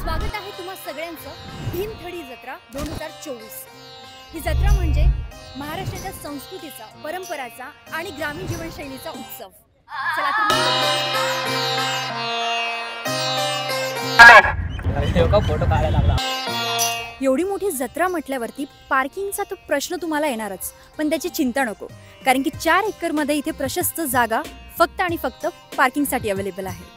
स्वागत आहे तुम्हा सगळ्यांचं भीमथडी जत्रा 2024। ही जत्रा म्हणजे महाराष्ट्राच्या संस्कृतीचा, परंपराचा आणि ग्रामीण जीवनशैलीचा उत्सव। चला फोटो काढायला लागला। एवढी मोठी जत्रा म्हटल्यावरती पार्किंगचा तो प्रश्न तुम्हाला येणारच, पण त्याची चिंता नको, कारण की 4 एकरमध्ये इथे प्रशस्त जागा फक्त आणि फक्त पार्किंगसाठी अवेलेबल आहे।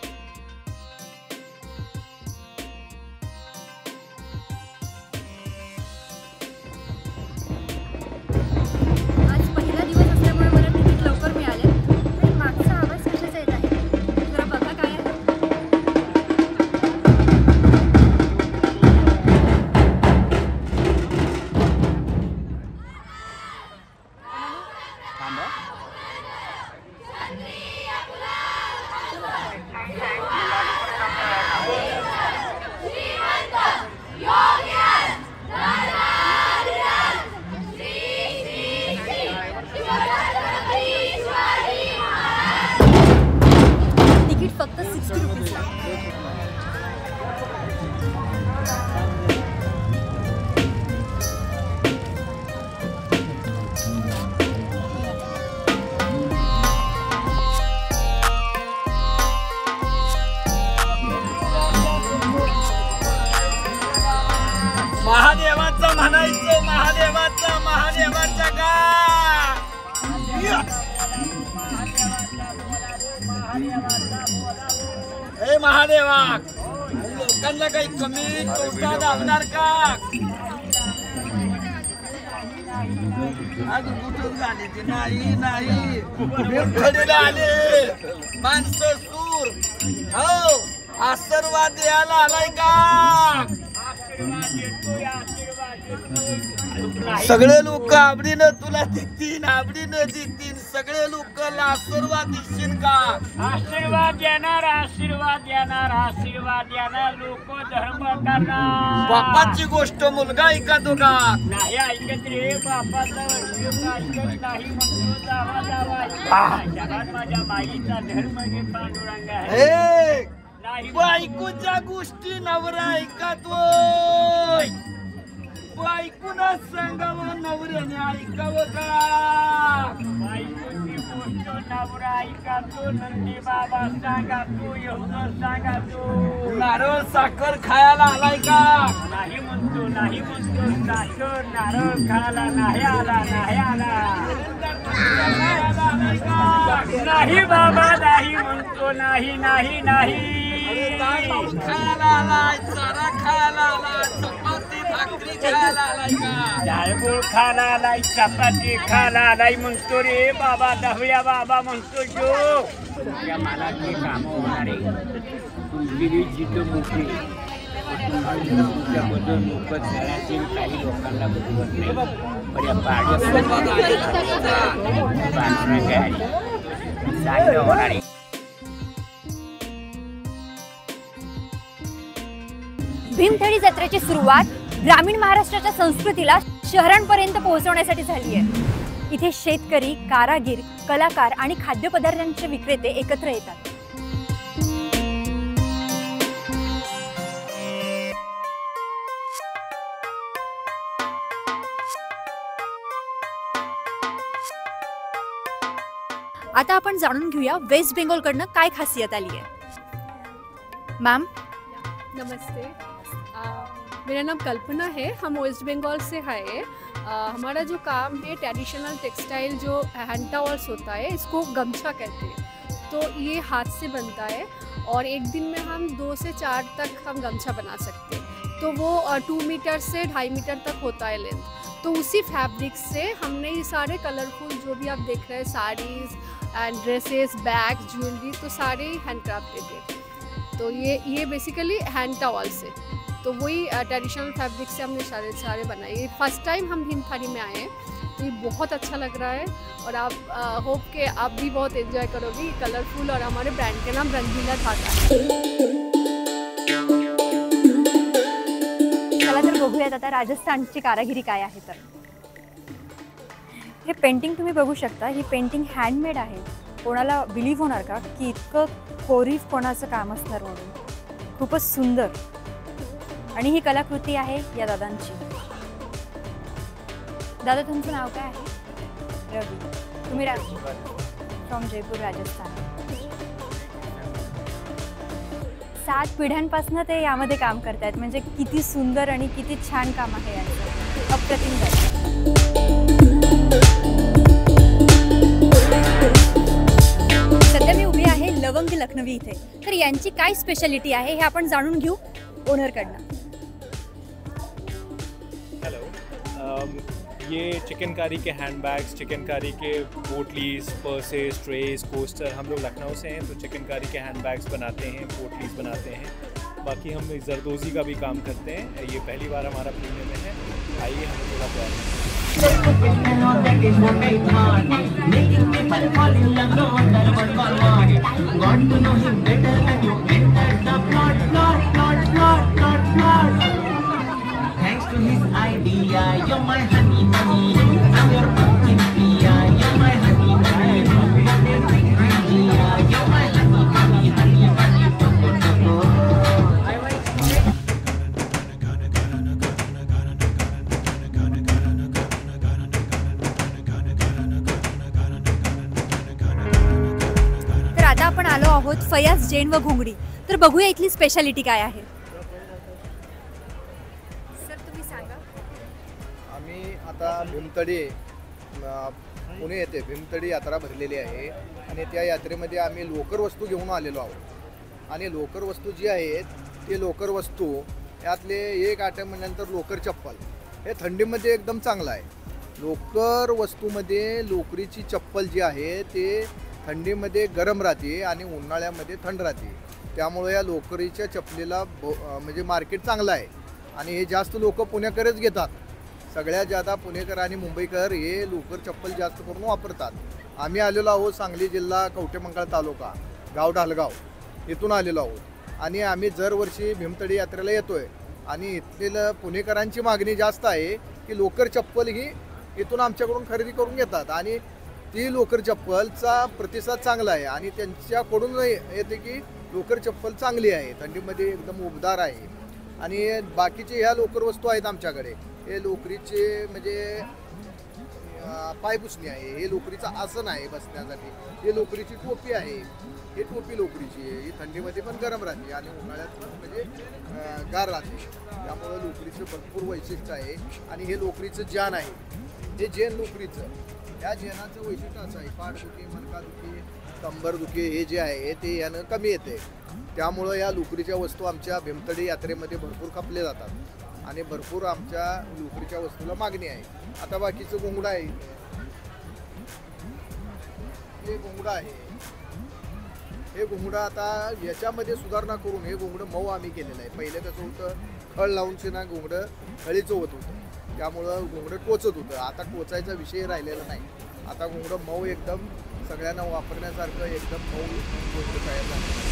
आज पहिला दिवस असल्यामुळे मला तिकीट लवकर मिळाले, पण मागचा आवाज कशाचा येत आहे जरा बघा काय आहे। तिकीट फक्त 60 रुपीज ला। महादेवाचं म्हणायचं, महादेवाचं का हे महादेवा, लोकांना काही कमी तोटा दाबणार का? आज कुठून झाले ते नाही भीमथडीला आले माणसं सूर, हो आशीर्वाद द्यायला आलाय का? सगळे लोक आवडीनं तुला देतील, आवडीनं देतील, सगळे लोक आशीर्वाद देशील का? आशीर्वाद देणार, आशीर्वाद देणार, आशीर्वाद देणार, लोक धर्म करणार। बापाची गोष्ट मुलगा ऐकतो का? नाही ऐकत रे, बापाचं ऐकत नाही म्हणतो जावा जावा। जगात माझ्या माईचा धर्म हे पांडुरंग आहे। बायकोच्या गोष्टी नवरा ऐकतोय, बायकोला सांगावं नवऱ्याने ऐकावं का? बायकोची गोष्ट नवरा ऐकतो, नंदी बाबा सांगा तू, एवढं सांगा तू। नारळ साखर खायला आलाय का? नाही म्हणतो, नाही म्हणतो, साखर नारळ खायला नाही आला, नाही आला। नाही बाबा, नाही म्हणतो, नाही नाही नाही। खायला आलाय, चारा खायला आलाय, चपाती भाकरी खायला आलाय का? डाळगुळ खायला आलाय, चपाती खायला आलाय म्हणतो रे बाबा। दहव्या बाबा म्हणतो जो तुझ्या मालाची कामं होणारे, तुझी जिथं मोठी तुझ्याबद्दल मोफत देण्याची काही लोकांना बरोबर नाही, पण या चांगलं होणारे। भीमथडी जत्रेची सुरुवात ग्रामीण महाराष्ट्राच्या संस्कृतीला शहरांपर्यंत पोहोचवण्यासाठी झाली आहे। इथे शेतकरी, कारागीर, कलाकार आणि खाद्यपदार्थांचे विक्रेते एकत्र येतात। आता आपण जाणून घेऊया वेस्ट बेंगॉलकडनं काय खासियत आली आहे। मैम नमस्ते, मेरा नाम कल्पना है। हम वेस्ट बंगाल से है। हमारा जो काम है ट्रेडिशनल टेक्सटाइल जो हैंड टॉवल्स होता है, इसको गमछा कहते हैं। तो ये हाथ से बनता है और एक दिन में हम 2 से 4 तक हम गमछा बना सकते हैं। तो वो 2 मीटर से 2.5 मीटर तक होता है लेंथ। तो उसी फैब्रिक से हमने ये सारे कलरफुल जो भी आप देख रहे हैं, saris end dresses, bag, jewellery, तो सारे हैंड क्राफ्टेड है। तो ये बेसिकली हैंड टॉवल से, तो वही ट्रेडिशनल फैब्रिक से हमने सारे बनाए। ये फर्स्ट टाइम हम भीमथडी में आए हैं, तो ये बहुत अच्छा लग रहा है और आप होप के आप भी बहुत एंजॉय करोगे। कलरफुल और हमारे ब्रांड के नाम रंगीला धागा है। चला तर बघूयात आता राजस्थानची कारागिरी काय आहे। तर हे पेंटिंग तुम्ही बघू शकता, ही पेंटिंग हँडमेड आहे। कोणाला बिलीव्ह होणार का की इतकं कोरीव कोणाचं काम असणार म्हणून। खूपच सुंदर। आणि ही कलाकृती आहे या दादांची. दादा तुमचं नाव काय आहे? रवी. तुम्ही फ्रॉम जयपूर राजस्थान. 7 पिढ्यांपासून ते यामध्ये काम करतायत. म्हणजे किती सुंदर आणि किती छान काम आहे यांचं. अप्रतिम दादा. सध्या मी उभी आहे लवंग लखनवी इथे. तर यांची काय स्पेशालिटी आहे हे आपण जाणून घेऊ ओनरकडनं. ये चिकनकारी के हैंडबैग्स, चिकनकारी के पोटलीज, पर्सेस, ट्रेस, कोस्टर, हम लोग लखनऊ से हैं तो चिकनकारी के हैंडबैग्स बनाते हैं, पोटलीज बनाते हैं. बाकी हम जरदोजी का भी काम करते हैं. ये पहली बार हमारा पुणे में है. आइए हमें थोड़ा Thanks to his idea, you're my honey bunny. I'm your pumpkin pia, you're my honey bunny. You're my honey bunny, honey bunny, toco toco. तर आता आपण आलो आहोत फयाज जैन व घोंगडी. तर बघूया इथली स्पेशालिटी काय आहे. आता भीमतडी पुणे येथे भीमतडी यात्रा भरलेली आहे आणि त्या यात्रेमध्ये आम्ही लोकर वस्तू घेऊन आलेलो आहोत. आणि लोकर वस्तू जी आहेत ते लोकर वस्तू यातले एक आयटम म्हणल्यानंतर लोकर चप्पल. हे थंडीमध्ये एकदम चांगलं आहे. लोकर वस्तूमध्ये लोकरीची चप्पल जी आहे ते थंडीमध्ये गरम राहते आणि उन्हाळ्यामध्ये थंड राहते. त्यामुळे या लोकरीच्या चपलीला म्हणजे मार्केट चांगलं आहे आणि हे जास्त लोक पुणेकरच घेतात. सगळ्यात जादा पुणेकर आणि मुंबईकर हे लोकर चप्पल जास्त करून वापरतात. आम्ही आलेलो आहोत सांगली जिल्हा कवठेमंकाळ तालुका गाव ढालगाव इथून आलेलो आहोत आणि आम्ही दरवर्षी भीमतडी यात्रेला येतो आहे आणि इथलेलं पुणेकरांची मागणी जास्त आहे की लोकर चप्पल ही इथून आमच्याकडून खरेदी करून घेतात आणि ती लोकर चप्पलचा प्रतिसाद चांगला आहे आणि त्यांच्याकडून येते की लोकर चप्पल चांगली आहे, थंडीमध्ये एकदम उबदार आहे. आणि बाकीचे ह्या लोकर वस्तू आहेत आमच्याकडे. हे लोकरीचे म्हणजे पायपुसणी आहे, हे लोकरीचं आसन आहे बसण्यासाठी, हे लोकरीची टोपी आहे, ही टोपी लोकरीची आहे. ही थंडीमध्ये पण गरम राहते आणि उन्हाळ्यात पण म्हणजे गार राहते. त्यामुळं लोकरीचं भरपूर वैशिष्ट्य आहे. आणि हे लोकरीचं जान आहे, हे जेन लोकरीचं. या जेनाचं वैशिष्ट्य असं आहे पाठदुखी, मणकादुखी, कंबरदुखी हे जे आहे ते यानं कमी येते. त्यामुळं या लोकरीच्या वस्तू आमच्या भीमतडी यात्रेमध्ये भरपूर खपले जातात आणि भरपूर आमच्या लोकरीच्या वस्तूला मागणी आहे. आता बाकीचं घोंगडं आहे, हे घोंगडं आहे. हे घोंगडं आता याच्यामध्ये सुधारणा करून हे घोंगडं मऊ आम्ही केलेलं आहे. पहिले कसं होतं खळ लावूनचे ना घोंगडं खळीचं होत होतं, त्यामुळं घोंगडं टोचत होतं. आता टोचायचा विषय राहिलेला नाही. आता घोंगडं मऊ एकदम सगळ्यांना वापरण्यासारखं एकदम मऊ घोंगडं तयार झालं.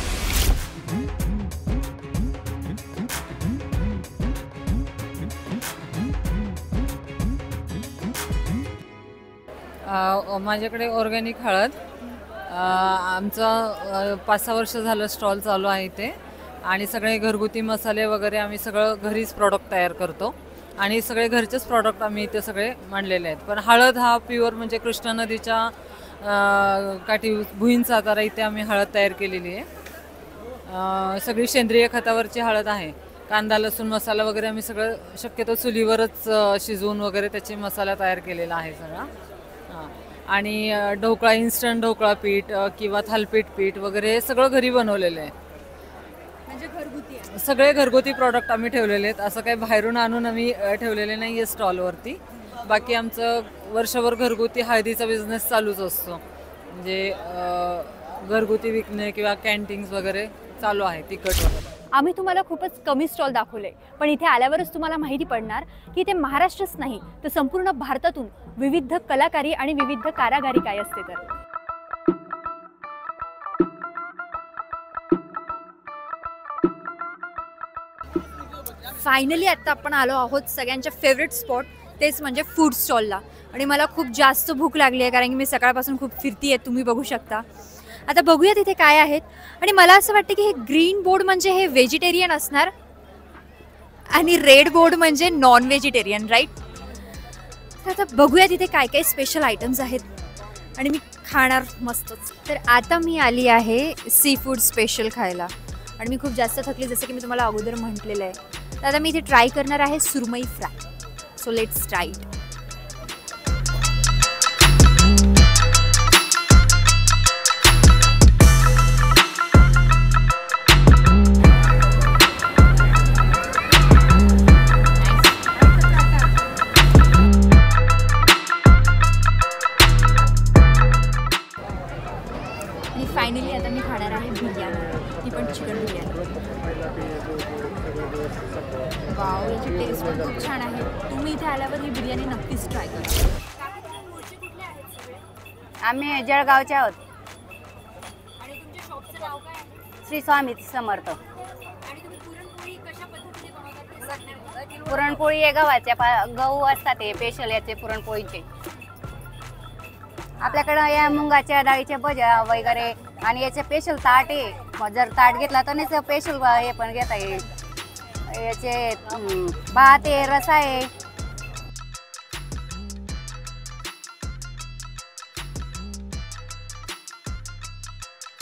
माझ्याकडे ऑर्गॅनिक हळद आमचं 5-6 वर्ष झालं स्टॉल चालू आहे इथे आणि सगळे घरगुती मसाले वगैरे आम्ही सगळं घरीच प्रॉडक्ट तयार करतो आणि सगळे घरचेच प्रॉडक्ट आम्ही इथे सगळे मांडलेले आहेत. पण हळद हा प्युअर म्हणजे कृष्णा नदीच्या काठी भुईन सातारा इथे आम्ही हळद तयार केलेली आहे. सगळी सेंद्रिय खतावरची हळद आहे. कांदा लसूण मसाला वगैरे आम्ही सगळं शक्यतो चुलीवरच शिजवून वगैरे त्याची मसाला तयार केलेला आहे सगळा. आणि ढोकळा, इन्स्टंट ढोकळा पीठ किंवा थालपीठ पीठ वगैरे हे सगळं घरी बनवलेलं आहे. म्हणजे घरगुती आहे, सगळे घरगुती प्रॉडक्ट आम्ही ठेवलेले आहेत. असं काही बाहेरून आणून आम्ही ठेवलेले नाही आहे स्टॉलवरती. बाकी आमचं वर्षभर घरगुती हळदीचा बिझनेस चालूच असतो. म्हणजे घरगुती विकणे किंवा कॅन्टीन्स वगैरे चालू आहे तिखट वगैरे. आम्ही तुम्हाला खूपच कमी स्टॉल दाखवले, पण इथे आल्यावरच तुम्हाला माहिती पडणार की इथे महाराष्ट्रच नाही तर संपूर्ण भारतातून विविध कलाकारी आणि विविध कारागिरी काय असते. तर फायनली आता आपण आलो आहोत सगळ्यांच्या फेवरेट स्पॉट, तेच म्हणजे फूड स्टॉलला. आणि मला खूप जास्त भूक लागली आहे कारण की मी सकाळपासून खूप फिरती आहे, तुम्ही बघू शकता. आता बघूया तिथे काय आहेत. आणि मला असं वाटतं की हे ग्रीन बोर्ड म्हणजे हे व्हेजिटेरियन असणार. आणि रेड बोर्ड म्हणजे नॉन व्हेजिटेरियन, राईट? तर आता बघूया तिथे काय काय स्पेशल आयटम्स आहेत आणि मी खाणार मस्तच. तर आता मी आली आहे सी फूड स्पेशल खायला आणि मी खूप जास्त थकली, जसं की मी तुम्हाला अगोदर म्हटलेलं आहे. तर आता मी इथे ट्राय करणार आहे सुरमई fry. So let's try it. आणि फायनली आता मी खाणार आहे बिर्याणी, ती पण चिकन बिर्याणी. वाव, याची टेस्ट पण खूप छान आहे. तुम्ही इथे आल्यावर ही बिर्याणी नक्कीच ट्राय करा. आम्ही जळगावचे आहोत. आणि तुमच्या शॉपचं नाव काय आहे? श्री स्वामी समर्थ. आणि तुम्ही पुरणपोळी कशा पद्धतीने बनवतात? पुरणपोळी आहे गव्हाच्या गहू असतात हे स्पेशल याचे पुरणपोळीचे. आपल्याकडं या मुंगाच्या डाळीचे भज्या वगैरे आणि याचे स्पेशल ताट आहे. जर ताट घेतला तर नाही स्पेशल हे पण घेता येईल. याचे भात आहे, रसा आहे.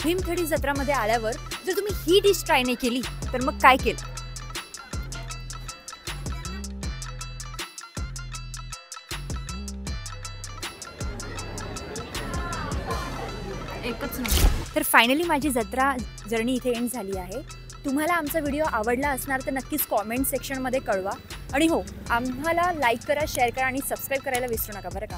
भीमथडी जत्रामध्ये आल्यावर जर तुम्ही ही डिश ट्राय नाही केली तर मग काय केलं? एकच नाही. तर फायनली माझी जत्रा जर्नी इथे एंड झाली आहे. तुम्हाला आमचा व्हिडिओ आवडला असणार तर नक्कीच कॉमेंट सेक्शनमध्ये कळवा. आणि हो, आम्हाला लाईक करा, शेअर करा आणि सबस्क्राईब करायला विसरू नका बरं का.